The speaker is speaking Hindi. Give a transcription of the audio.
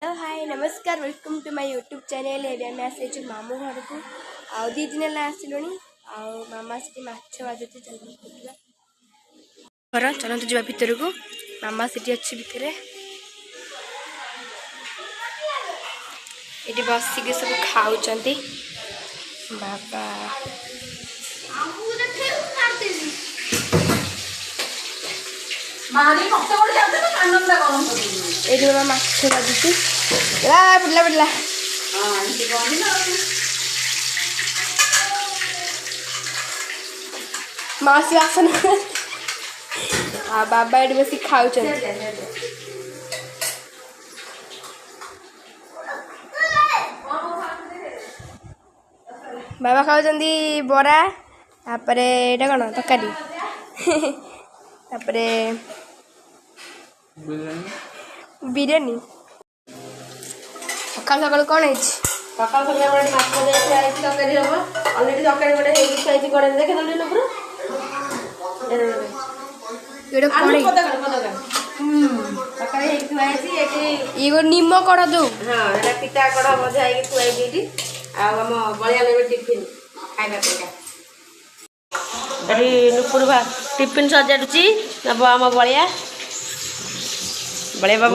हेलो हाय नमस्कार welcome to my YouTube channel. एवं आम आसी मामू घर को आउ दी दिन है आसलुणी आमा से माछ बाजुचे घर चलते जा भितर को मामा से अच्छी भितर ये बसिक सब खाऊ बाबा ये माछ बाजुची पिला पिला मासी आसन बाबा ये बस खाऊ बाबा खाऊ बरा तापर एटा कौन तरकारी तापर बिरयानी सकाल सकाल कौन है सकाल सकाल तरकारी हम अलरेडी तरकारी गोटे गोटे देखे निम कड़ दो हाँ पिता कड़ मजा थुआई आम बलिया ने टिफिन खाଇବା ଏଠି ନୁପୁର टिफिन सजाड़ुची नब आम बलिया बलिया बाबू